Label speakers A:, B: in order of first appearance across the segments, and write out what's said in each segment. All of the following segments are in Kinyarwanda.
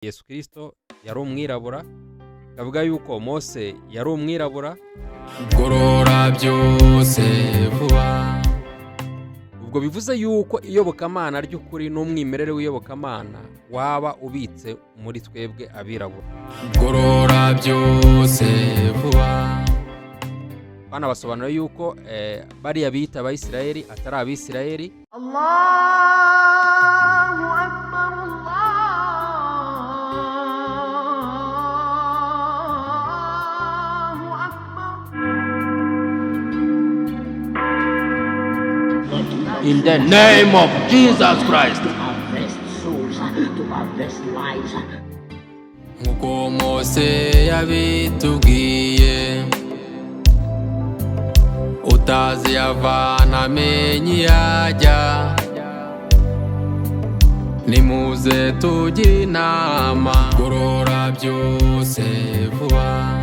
A: Yesu Kristo yari umwirabura, kavuga yuko Mose yari umwirabura,
B: gorora byose vuba.
A: ubwo bivuze yuko iyobokamana ry'ukuri n'umwimerere w'iyobokamana waba ubitse muri twebwe abirabura.
B: Gorora byose vuba.
A: Banabasobanura yuko bariya bita Abisirayeli atari Abisirayeli,
C: Allahu Akbar, Allahu Akbar.
D: In the name of Jesus Christ.
E: To harvest souls, to harvest lives.
B: Nk'uko Mose yabitubwiye, utazi yavana amenye yajya. Nimuze tujye inama, gorora byose vuba.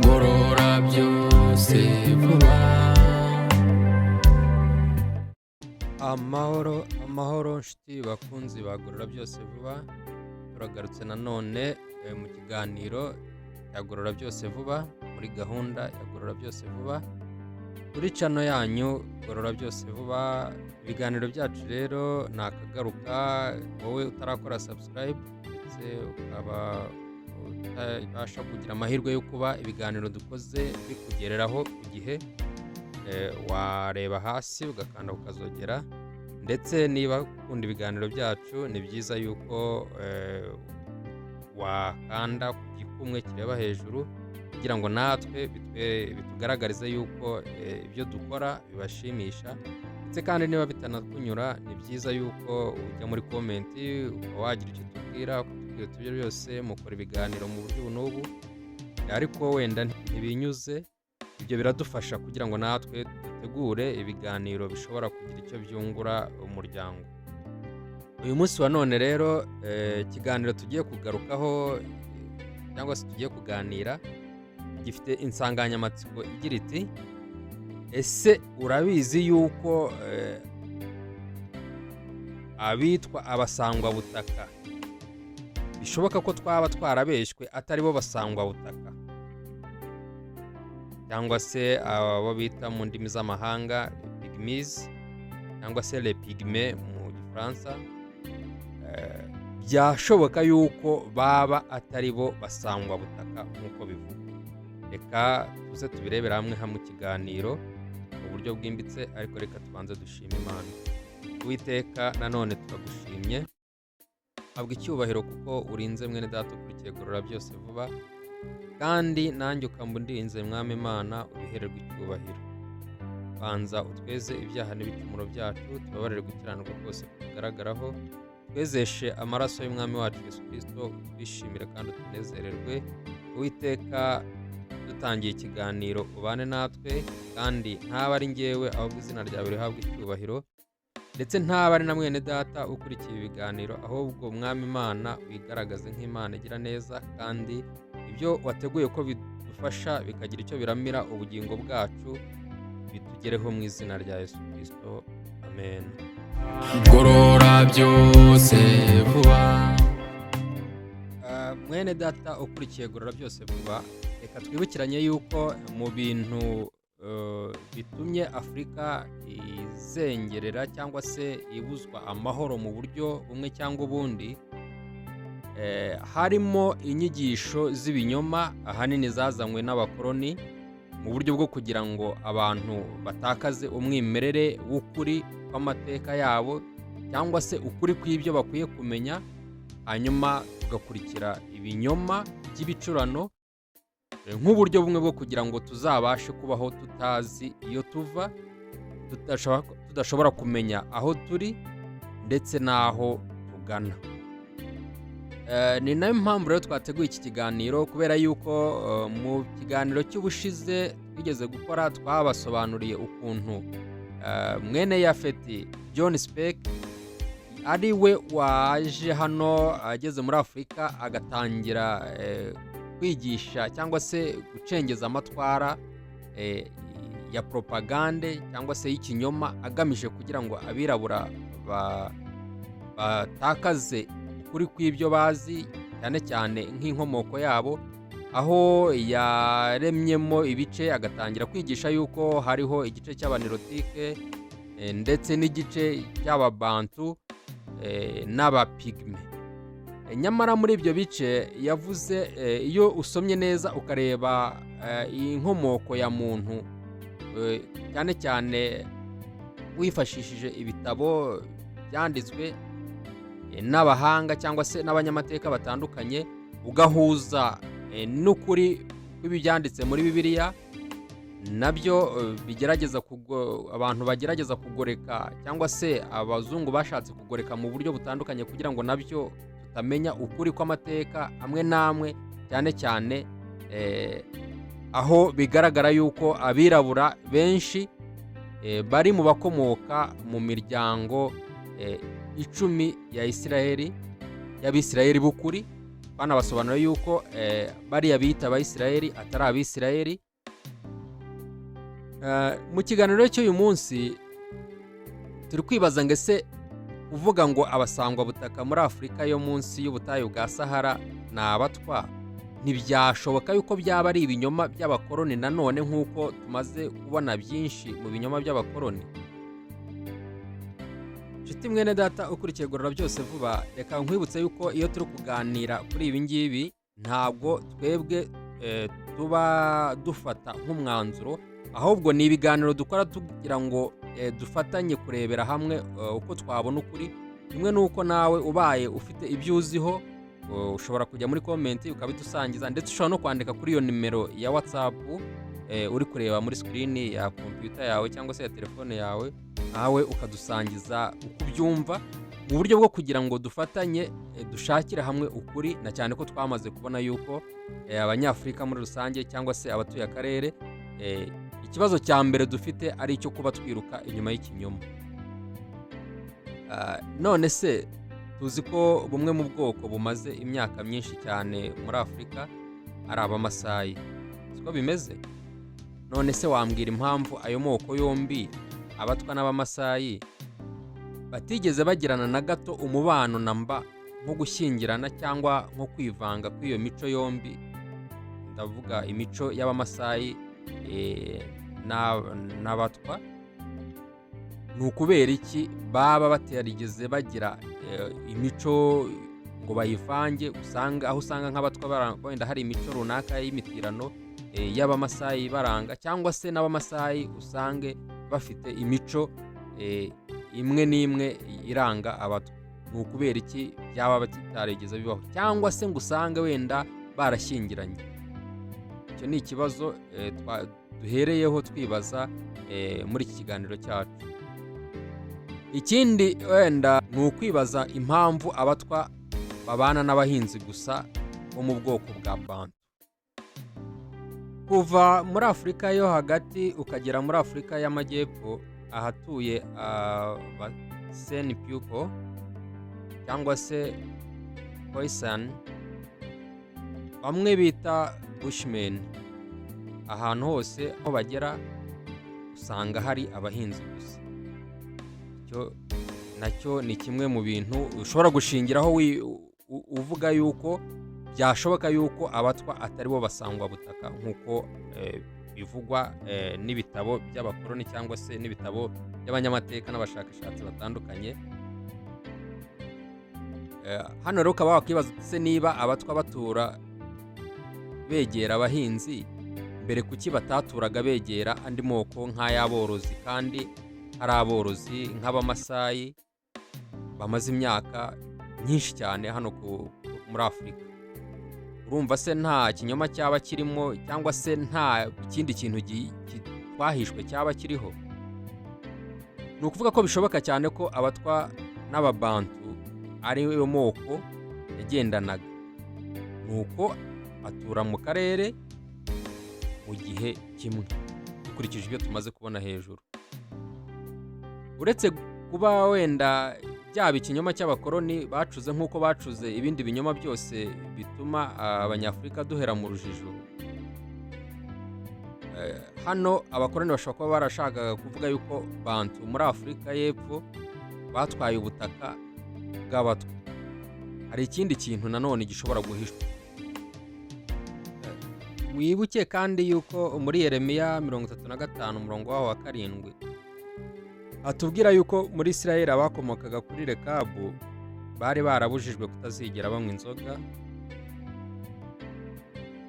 B: Gorora byose vuba.
A: amahoro nshuti bakunzi bagorora byose vuba. Turagarutse nanone mu kiganiro cya gorora byose vuba, muri gahunda ya gorora byose vuba kuri channel yanyu gorora byose vuba. Ibiganiro byacu rero nakagaruka, wowe utarakora subscribe ndetse ukaba utabasha kugira amahirwe yo kuba ibiganiro dukoze bikugereraho ku gihe, wareba hasi ugakanda ukazogera, ndetse niba ukunda ibiganiro byacu ni byiza yuko wakanda ku gikumwe kireba hejuru kugira ngo natwe bitugaragarize yuko ibyo dukora bibashimisha. Ndetse kandi niba bitanakunyura ni byiza yuko ujya muri komenti ukaba wagira icyo tubwira, kutubwira ibyo byose mukora ibiganiro mu buryo n'ubu, ariko wenda ntibinyuze. Ibyo biradufasha kugira ngo natwe dutegure ibiganiro bishobora kugira icyo byungura umuryango. Uyu munsi wa none rero ikiganiro tugiye kugarukaho cyangwa se tugiye kuganira gifite insanganyamatsiko igira iti: ese urabizi yuko abitwa abasangwa butaka bishoboka ko twaba twarabeshywe atari bo basangwa butaka, cyangwa se abo bita mu ndimi z'amahanga pygmies cyangwa se les pygmées mu gifaransa, byashoboka yuko baba atari bo basangwa butaka nk'uko bivuga. Reka tuze tubirebera hamwe ikiganiro mu buryo bwimbitse, ariko reka tubanze dushima Imana. Uwiteka nanone turagushimye, habwa icyubahiro kuko urinze mwene data ukurikiye gorora byose vuba, kandi nanjye ukambundinze mwami Imana ubihererwe icyubahiro. Banza utweze ibyaha n'ibicumuro byacu, tubabarire gukiranirwa rwose kutugaragaraho, twezeshe amaraso y'umwami wacu Yesu Kristo, twishimire kandi tunezererwe. Uwiteka dutangiye ikiganiro ubane natwe, kandi ntaba ari njyewe ahubwo izina ryawe rihabwe icyubahiro, ndetse ntaba ari na mwene data ukurikiye ibiganiro, ahubwo mwami Imana wigaragaze nk'Imana igira neza, kandi ibyo wateguye ko bidufasha bikagira icyo biramira ubugingo bwacu bitugereho mu izina rya Yesu Kristo, amen.
B: Gorora byose vuba.
A: Mwene data ukurikiye gorora byose vuba, reka twibukiranye yuko mu bintu bitumye Afurika izengerera cyangwa se ibuzwa amahoro mu buryo bumwe cyangwa ubundi, harimo inyigisho z'ibinyoma ahanini zazanywe n'abakoloni mu buryo bwo kugira ngo abantu batakaze umwimerere w'ukuri kw'amateka yabo, cyangwa se ukuri kw'ibyo bakwiye kumenya, hanyuma tugakurikira ibinyoma by'ibicurano nk'uburyo bumwe bwo kugira ngo tuzabashe kubaho tutazi iyo tuva, tudashobora kumenya aho turi ndetse n'aho tugana. Ni nayo mpamvu rero twateguye iki kiganiro, kubera yuko mu kiganiro cy'ubushize twigeze gukora twabasobanuriye ukuntu mwene Yafeti John Speck ari we waje hano ageze muri Afurika agatangira kwigisha cyangwa se gucengeza amatwara ya propagande cyangwa se y'ikinyoma, agamije kugira ngo abirabura batakaze ukuri kw'ibyo bazi cyane cyane nk'inkomoko yabo, aho yaremyemo ibice agatangira kwigisha yuko hariho igice cy'abanirotike ndetse n'igice cy'ababantu n'abapigme. Nyamara muri ibyo bice yavuze iyo usomye neza ukareba inkomoko ya muntu cyane cyane wifashishije ibitabo byanditswe n'abahanga cyangwa se n'abanyamateka batandukanye, ugahuza n'ukuri kw'ibyanditse muri Bibiliya, nabyo bigerageza abantu bagerageza kugoreka cyangwa se abazungu bashatse kugoreka mu buryo butandukanye kugira ngo nabyo tutamenya ukuri kw'amateka amwe n'amwe, cyane cyane aho bigaragara yuko abirabura benshi bari mu bakomoka mu miryango 10 ya Isiraheli, y'Abisiraheli b'ukuri. Banabasobanura yuko bariya bita Abayisiraheli atari Abisiraheli. Mu kiganiro cy'uyu munsi turi kwibaza ngo ese uvuga ngo abasangwa butaka muri Afurika yo munsi y'ubutayu bwa Sahara ni abatwa, ntibyashoboka yuko byaba ari ibinyoma by'abakoloni nanone nk'uko tumaze kubona byinshi mu binyoma by'abakoloni? Nshuti mwene data ukurikiye Gorora Byose Vuba, reka nkwibutse yuko iyo turi kuganira kuri ibi ngibi ntabwo twebwe tuba dufata nk'umwanzuro, ahubwo ni ibiganiro dukora tugira ngo dufatanye kurebera hamwe uko twabona ukuri. Kimwe n'uko nawe ubaye ufite ibyo uziho, ushobora kujya muri komenti ukabidusangiza, ndetse ushobora no kwandika kuri iyo nimero ya WhatsApp uri kureba muri screen ya computer yawe cyangwa se ya telefone yawe, nawe ukadusangiza uko ubyumva, mu buryo bwo kugira ngo dufatanye dushakire hamwe ukuri, na cyane ko twamaze kubona yuko abanyafurika muri rusange cyangwa se abatuye akarere, ikibazo cya mbere dufite ari icyo kuba twiruka inyuma y'ikinyoma. None se tuzi ko bumwe mu bwoko bumaze imyaka myinshi cyane muri Afurika ari Abamasayi, siko bimeze? None se wambwira impamvu ayo moko yombi, Abatwa n'Abamasayi, batigeze bagirana na gato umubano namba nko gushyingirana cyangwa nko kwivanga kw'iyo mico yombi? Ndavuga imico y'Abamasayi n'Abatwa. Ni ukubera iki baba batarigeze bagira imico ngo bayivange? Aho usanga nk'Abatwa wenda hari imico runaka y'imitirano y'Abamasayi baranga, cyangwa se n'Abamasayi usange bafite imico imwe n'imwe iranga Abatwa. Ni ukubera iki byaba batarigeze bibaho? Cyangwa se ngo usange wenda barashyingiranye? Icyo ni ikibazo duhereyeho twibaza muri iki kiganiro cyacu. Ikindi wenda ni ukwibaza impamvu Abatwa babana n'abahinzi gusa bo mu bwoko bwa Bantu. Kuva muri Afurika yo hagati ukagera muri Afurika y'Amajyepfo ahatuye Seni People cyangwa se Khoisan, bamwe bita Bushmen, ahantu hose aho bagera usanga hari abahinzi gusa. Nacyo ni kimwe mu bintu ushobora gushingiraho uvuga yuko byashoboka yuko Abatwa atari bo basangwa butaka nk'uko bivugwa n'ibitabo by'abakoloni cyangwa se n'ibitabo by'abanyamateka n'abashakashatsi batandukanye. Hano rero ukaba wakwibaza se niba Abatwa batura begera abahinzi, mbere kuki bataturaga begera andi moko nk'ay'aborozi, kandi hari aborozi nk'Abamasayi bamaze imyaka myinshi cyane hano muri Afurika? Urumva se nta kinyoma cyaba kirimo, cyangwa se nta kindi kintu twahishwe cyaba kiriho? Ni ukuvuga ko bishoboka cyane ko Abatwa n'Ababantu ari yo moko yagendanaga, nuko atura mu karere mu gihe kimwe, dukurikije ibyo tumaze kubona hejuru. Uretse kuba wenda byaba ikinyoma cy'abakoloni bacuze nk'uko bacuze ibindi binyoma byose bituma Abanyafurika duhera mu rujijo, hano abakoloni bashobora kuba barashakaga kuvuga yuko Bantu muri Afurika y'Epfo batwaye ubutaka bw'abatwa hari ikindi kintu nanone gishobora guhishwa. Wibuke kandi yuko muri Yeremiya 35 umurongo waho wa 7 atubwira yuko muri Isirayeli abakomokaga kuri Rekabu bari barabujijwe kutazigera banywa inzoga,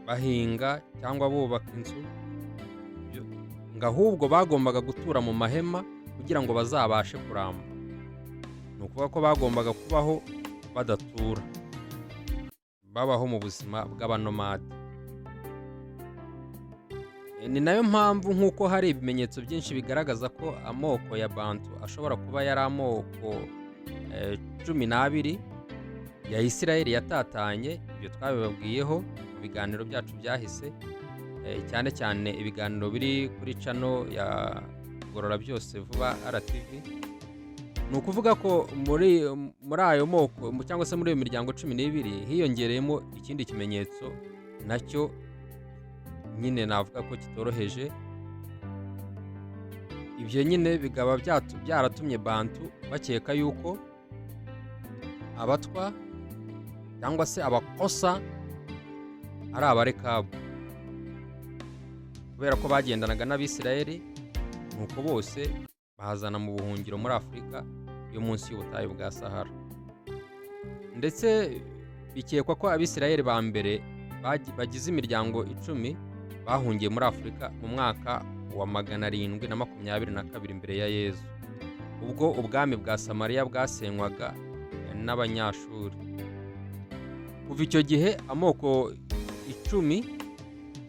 A: bahinga cyangwa bubaka inzu, ngo ahubwo bagombaga gutura mu mahema kugira ngo bazabashe kuramba. Ni ukuvuga ko bagombaga kubaho badatura, babaho mu buzima bw'abanomade. Ni nayo mpamvu nk'uko hari ibimenyetso byinshi bigaragaza ko amoko ya Bantu ashobora kuba yari amoko 12 ya Isirayeli yatatanye. Ibyo twabibabwiyeho mu biganiro byacu byahise, cyane cyane ibiganiro biri kuri channel ya Gorora Byose Vuba RTV. Ni ukuvuga ko muri ayo moko cyangwa se muri iyo miryango 12 hiyongereyemo ikindi kimenyetso nacyo nyine navuga ko kitoroheje. Ibyo nyine bigaba byaratumye Bantu bakeka yuko abatwa cyangwa se abakosa ari abarekabu, kubera ko bagendanaga n'Abisirayeli, nuko bose bahazana mu buhungiro muri Afurika yo munsi y'ubutayu bwa Sahara. Ndetse bikekwa ko Abisirayeli ba mbere bagize imiryango 10 bahungiye muri Afurika mu mwaka wa 722 mbere ya Yezu, ubwo ubwami bwa Samariya bwasenywaga n'Abanyashuri. Kuva icyo gihe amoko 10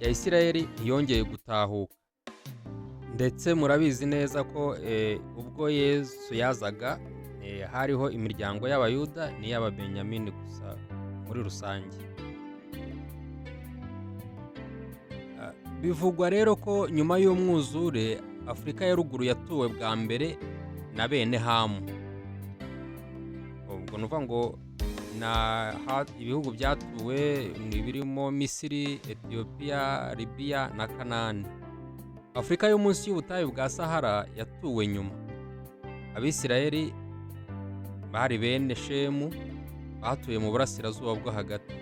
A: ya Isirayeli ntiyongeye gutahuka. Ndetse murabizi neza ko ubwo Yesu yazaga hariho imiryango y'Abayuda n'iy'Ababenyamini gusa muri rusange. Bivugwa rero ko nyuma y'umwuzure Afurika ya ruguru yatuwe bwa mbere na bene Hamu. Ubwo nuvuga ngo ibihugu byatuwe ni birimo Misiri, Ethiopia, Libya na Kanani. Afurika yo munsi y'ubutayu bwa Sahara yatuwe nyuma. Abisirayeli bari bene Shemu, batuye mu burasirazuba bwo hagati.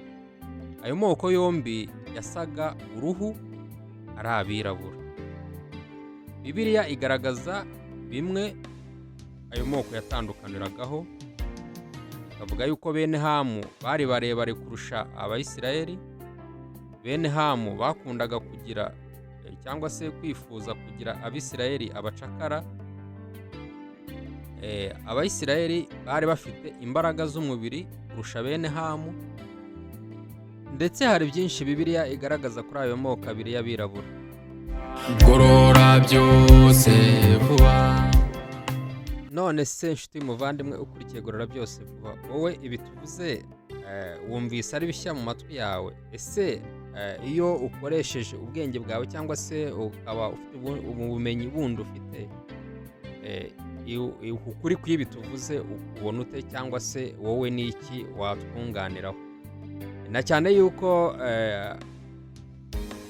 A: Ayo moko yombi yasaga uruhu ari abirabura. Bibiliya igaragaza bimwe ayo moko yatandukaniragaho. Bavuga yuko bene Hamu bari barebare kurusha Abayisirayeli. Bene Hamu bakundaga kugira cyangwa se kwifuza kugira Abisirayeli abacakara. Abayisirayeli bari bafite imbaraga z'umubiri kurusha bene Hamu. Ndetse hari byinshi Bibiliya igaragaza kuri ayo moko abiri y'abirabura.
B: Gorora Byose Vuba.
A: None se nshuti muvandimwe ukurikiye Gorora Byose Vuba, wowe ibi tuvuze wumvise ari bishya mu matwi yawe? Ese iyo ukoresheje ubwenge bwawe cyangwa se ukaba ufite ubumenyi bundi ufite, ukuri kw'ibi tuvuze ubona ute, cyangwa se wowe n'iki watwunganiraho? Na cyane yuko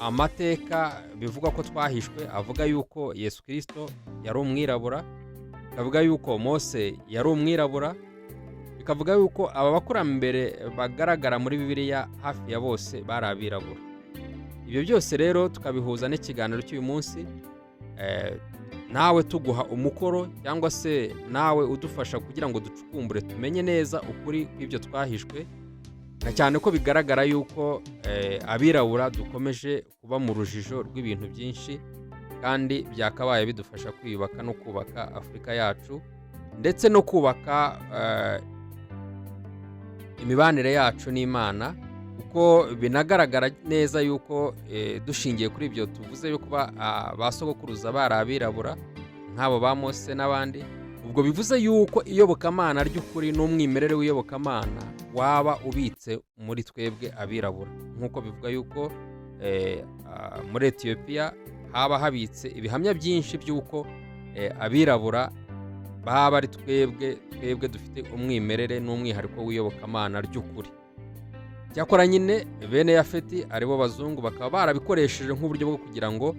A: amateka bivuga ko twahishwe avuga yuko Yesu Kristo yari umwirabura, bikavuga yuko Mose yari umwirabura, bikavuga yuko aba bakurambere bagaragara muri Bibiliya hafi ya bose bari abirabura. Ibyo byose rero tukabihuza n'ikiganiro cy'uyu munsi, nawe tuguha umukoro cyangwa se nawe udufasha kugira ngo ducukumbure tumenye neza ukuri kw'ibyo twahishwe, na cyane ko bigaragara yuko abirabura dukomeje kuba mu rujijo rw'ibintu byinshi, kandi byakabaye bidufasha kwiyubaka no kubaka Afurika yacu, ndetse no kubaka imibanire yacu n'Imana, kuko binagaragara neza yuko dushingiye kuri ibyo tuvuze yo kuba basogokuruza bari abirabura nk'abo ba Mose n'abandi. Ubwo bivuze yuko iyobokamana ry'ukuri n'umwimerere w'iyobokamana waba ubitse muri twebwe abirabura, nk'uko bivuga yuko muri Ethiopia haba habitse ibihamya byinshi by'uko abirabura baba ari twebwe dufite umwimerere n'umwihariko w'iyobokamana ry'ukuri. Cyakora nyine bene Yafeti aribo bazungu bakaba barabikoresheje nk'uburyo bwo kugira ngo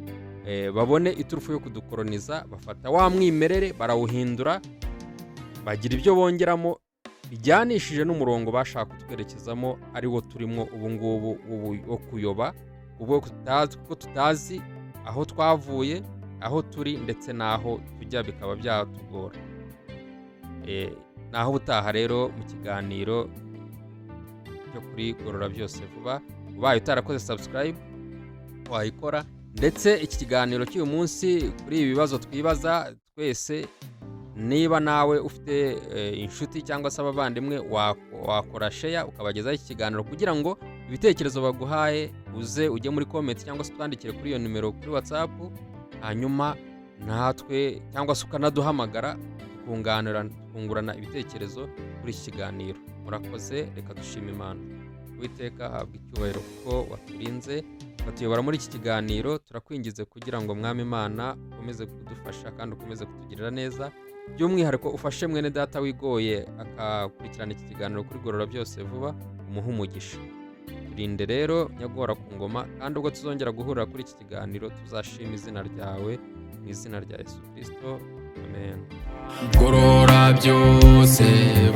A: babone iturufu yo kudukoloniza. Bafata wa mwimerere barawuhindura, bagira ibyo bongeramo bijyanishije n'umurongo bashaka kutwerekezamo ari wo turimo ubu ngubu wo kuyoba, ubwo kuko tutazi aho twavuye, aho turi ndetse n'aho tujya, bikaba byatugora. Naho ubutaha rero mu kiganiro cyo kuri Gorora Byose Vuba. Ubaye utarakoze subscribe wayikora, ndetse iki kiganiro cy'uyu munsi kuri ibi bibazo twibaza twese, niba nawe ufite inshuti cyangwa se abavandimwe, wakora share ukabagezaho iki kiganiro kugira ngo ibitekerezo baguhaye ujye muri comment cyangwa se twandikire kuri iyo nimero kuri WhatsApp, hanyuma natwe cyangwa se ukanaduhamagara tukungurana ibitekerezo kuri iki kiganiro. Murakoze, reka dushime Imana. Uwiteka ahabwa icyubahiro kuko waturinze ukatuyobora muri iki kiganiro. Turakwingize kugira ngo Mwami Imana ukomeze kudufasha kandi ukomeze kutugirira neza, by'umwihariko ufashe mwene data wigoye akakurikirana iki kiganiro kuri Gorora Byose Vuba, umuhe umugisha. Turinde rero nyagora ku ngoma, kandi ubwo tuzongera guhurira kuri iki kiganiro tuzashima izina ryawe, mu izina rya Yesu Kristo, amen.
B: Gorora Byose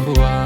B: Vuba.